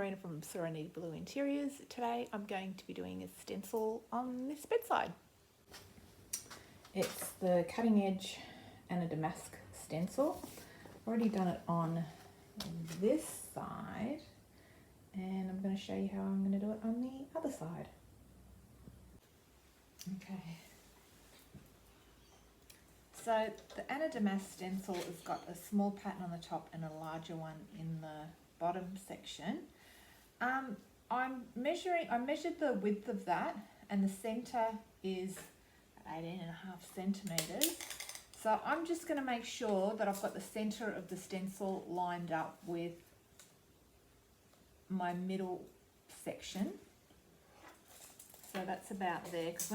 Marina from Serenity Blue Interiors. Today I'm going to be doing a stencil on this bedside. It's the Cutting Edge Anna Damask Stencil. I've already done it on this side and I'm going to show you how I'm going to do it on the other side. Okay. So the Anna Damask Stencil has got a small pattern on the top and a larger one in the bottom section. I measured the width of that, and the center is 18.5 centimeters. So I'm just going to make sure that I've got the center of the stencil lined up with my middle section. So that's about there, because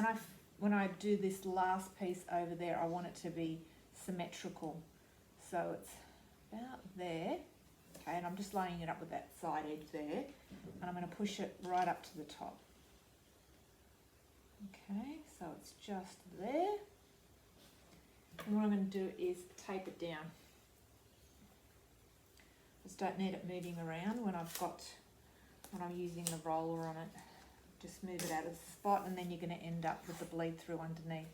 when I do this last piece over there, I want it to be symmetrical. So it's about there. Okay, and I'm just lining it up with that side edge there, and I'm going to push it right up to the top. Okay, so it's just there. And what I'm going to do is tape it down. Just don't need it moving around when I'm using the roller on it. Just move it out of the spot, and then you're going to end up with the bleed through underneath.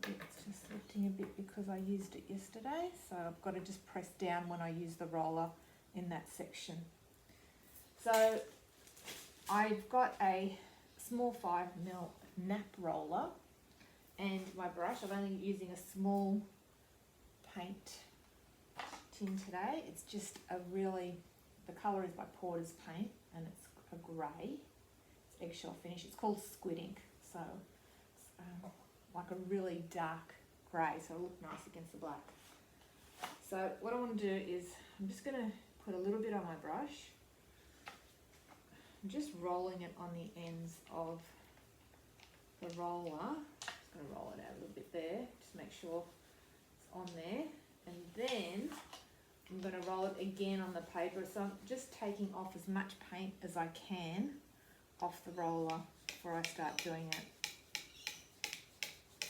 It's just lifting a bit because I used it yesterday, so I've got to just press down when I use the roller in that section. So I've got a small 5mm nap roller and my brush. I'm only using a small paint tin today. It's just the colour is by Porter's paint and it's a grey. It's eggshell finish. It's called Squid Ink, so it's like a really dark grey, so it'll look nice against the black. So what I want to do is I'm just going to put a little bit on my brush. I'm just rolling it on the ends of the roller. Just going to roll it out a little bit there, just make sure it's on there. And then I'm going to roll it again on the paper. So I'm just taking off as much paint as I can off the roller before I start doing it.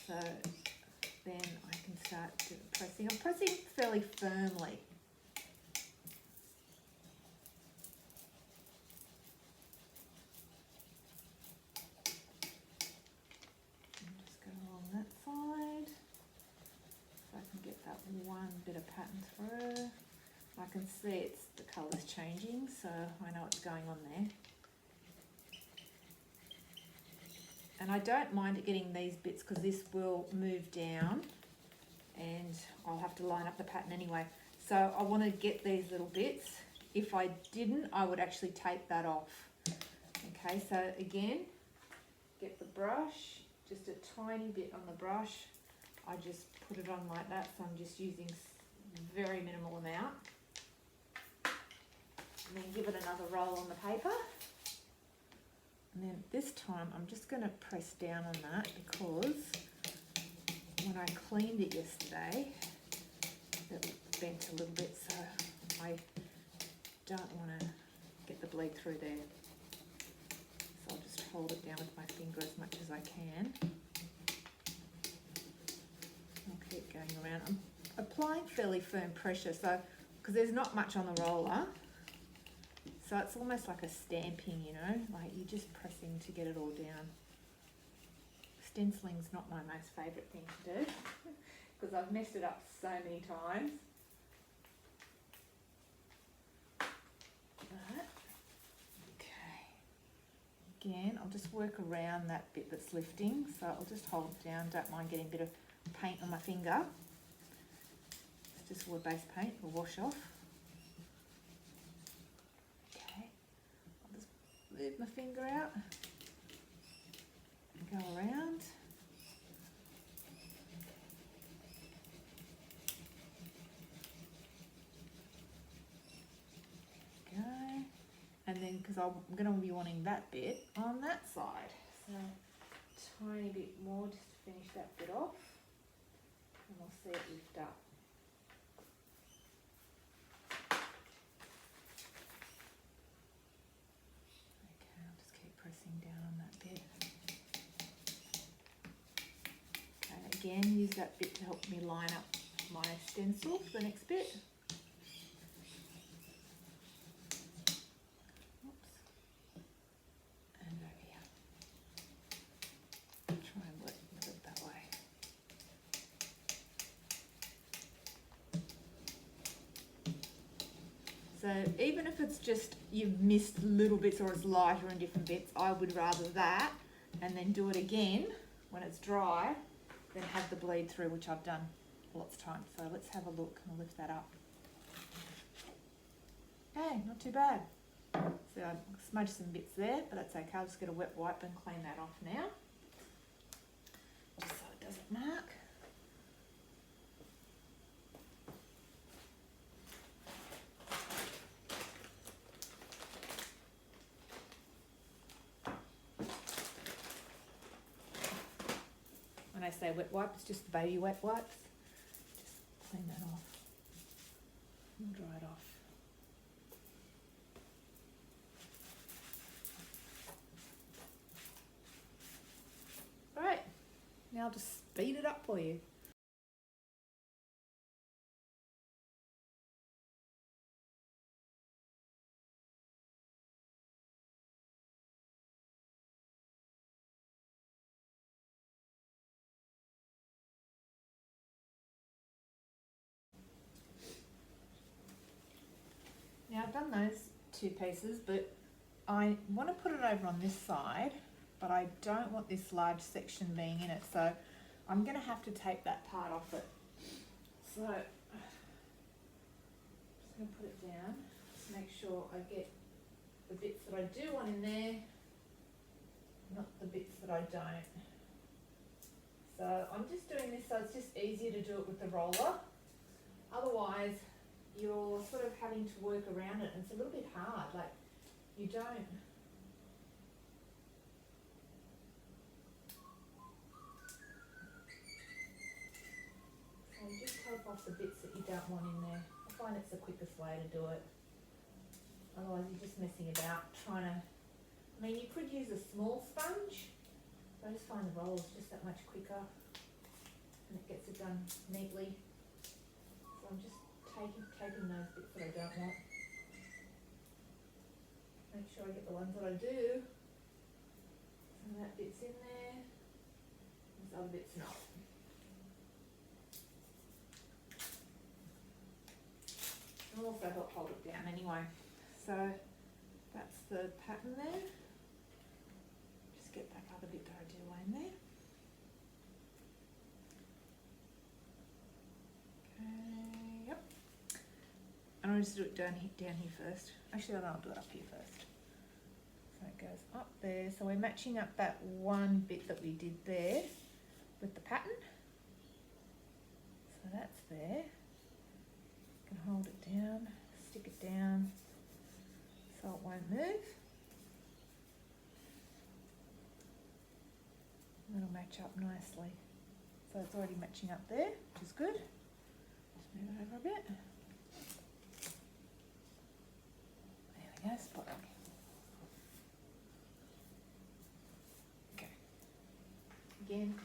So then I can start pressing. I'm pressing fairly firmly. And just go along that side so I can get that one bit of pattern through. I can see the colour's changing, so I know what's going on there. And I don't mind it getting these bits because this will move down and I'll have to line up the pattern anyway. So I want to get these little bits. If I didn't, I would actually take that off. Okay, so again, get the brush, just a tiny bit on the brush. I just put it on like that, so I'm just using very minimal amount. And then give it another roll on the paper. And then this time I'm just going to press down on that because when I cleaned it yesterday, it bent a little bit, so I don't want to get the bleed through there. So I'll just hold it down with my finger as much as I can. I'll keep going around. I'm applying fairly firm pressure, so because there's not much on the roller. So it's almost like a stamping, you know, like you're just pressing to get it all down. Stenciling's not my most favourite thing to do because I've messed it up so many times. But, okay. Again, I'll just work around that bit that's lifting. So I'll just hold it down, don't mind getting a bit of paint on my finger. It's just wood-based paint, will wash off. Move my finger out and go around. Go. And then, because I'm going to be wanting that bit on that side. So, tiny bit more just to finish that bit off. And we'll see it lift up. Pressing down on that bit. Okay, again, use that bit to help me line up my stencil for the next bit. Oops. And over here. Try and work it that way. So even if it's just you've missed little bits or it's lighter in different bits, I would rather that and then do it again when it's dry than have the bleed through, which I've done lots of times. So let's have a look and lift that up. Hey, not too bad. So I smudged some bits there, but that's okay. I'll just get a wet wipe and clean that off now, just so it doesn't mark. When I say wet wipe, it's just the baby wet wipes. Just clean that off and dry it off. Right, now I'll just speed it up for you. Now I've done those two pieces, but I want to put it over on this side, but I don't want this large section being in it, so I'm going to have to take that part off it. So I'm just going to put it down, just make sure I get the bits that I do want in there, not the bits that I don't. So I'm just doing this so it's just easier to do it with the roller. Otherwise, you're sort of having to work around it and it's a little bit hard, like you don't. So you just take off the bits that you don't want in there. I find it's the quickest way to do it. Otherwise you're just messing about trying to, I mean you could use a small sponge, but I just find the roll is just that much quicker and it gets it done neatly. So I'm just taking those bits that I don't want. Make sure I get the ones that I do. Some of that bit's in there, this other bit's not. It'll also help hold it down anyway. So that's the pattern there. Just get that other bit that I do in there. Okay, yep. And I'll just do it down here first. Actually, I'll do it up here first. So it goes up there. So we're matching up that one bit that we did there with the pattern. So that's there. You can hold it down, stick it down so it won't move. And it'll match up nicely. So it's already matching up there, which is good. Just move it over a bit. There we go, spot on. Okay. Again.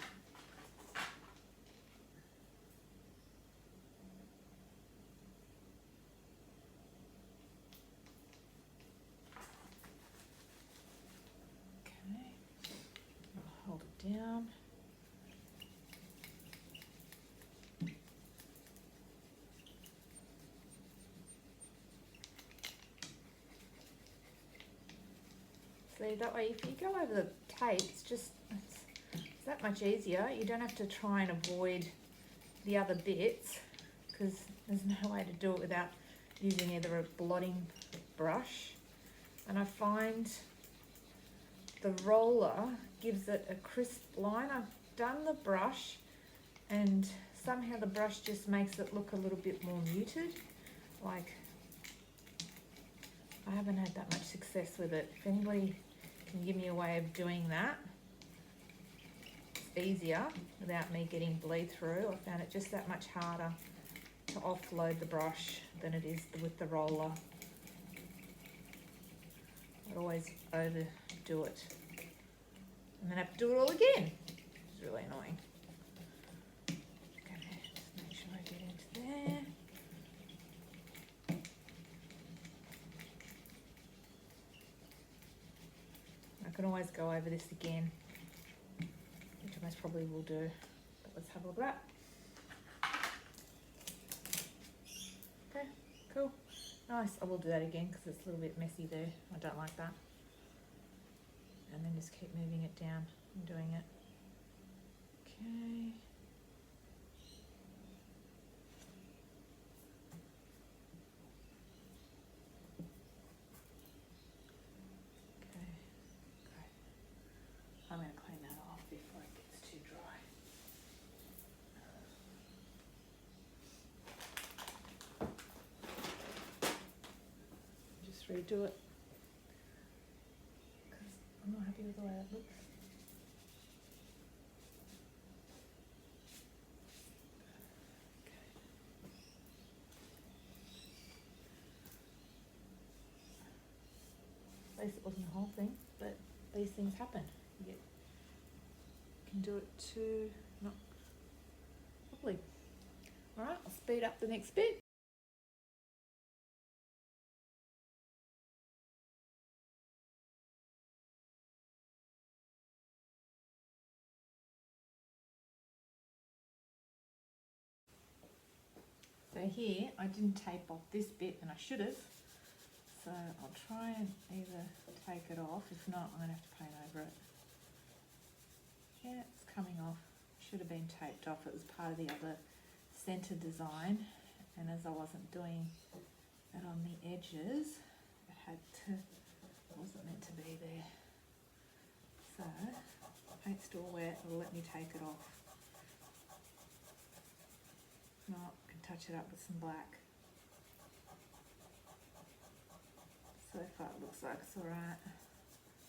Okay. I'll hold it down. See, that way if you go over the tape, it's that much easier. You don't have to try and avoid the other bits because there's no way to do it without using either a blotting brush. And I find the roller gives it a crisp line. I've done the brush and somehow the brush just makes it look a little bit more muted. Like, I haven't had that much success with it. If anybody can give me a way of doing that, it's easier without me getting bleed through. I found it just that much harder to offload the brush than it is with the roller. I'd always overdo it and then have to do it all again. It's really annoying. Okay, just make sure I get into there. I can always go over this again, which I most probably will do, but let's have a look at that. Okay, cool. Nice. I will do that again because it's a little bit messy there. I don't like that. And then just keep moving it down and doing it. Okay. Okay, great. I'm going to clean that off before it gets too dry. Just redo it because I'm not happy with the way that looks. At least it wasn't the whole thing, but these things happen. You can do it too, not properly. Alright, I'll speed up the next bit. So here, I didn't tape off this bit and I should have. So I'll try and either take it off, if not I'm going to have to paint over it. Yeah, it's coming off. Should have been taped off. It was part of the other centre design, and as I wasn't doing it on the edges, it wasn't meant to be there. So, paint's still wet, it'll let me take it off. No, I can touch it up with some black. So far it looks like it's alright.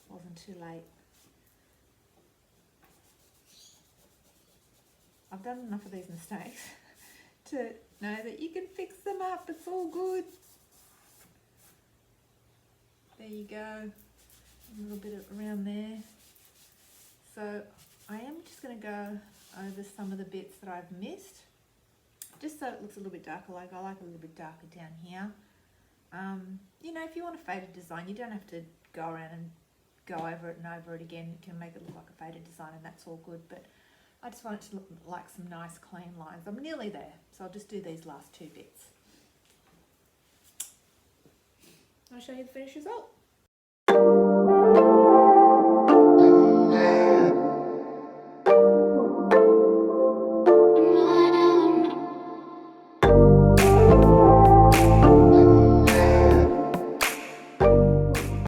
Wasn't too late. I've done enough of these mistakes to know that you can fix them up. It's all good. There you go. A little bit around there. So I am just going to go over some of the bits that I've missed, just so it looks a little bit darker. Like I like a little bit darker down here. You know, if you want a faded design, you don't have to go around and go over it and over it again. You can make it look like a faded design and that's all good, but I just want it to look like some nice clean lines. I'm nearly there, so I'll just do these last two bits. I'll show you the finished result.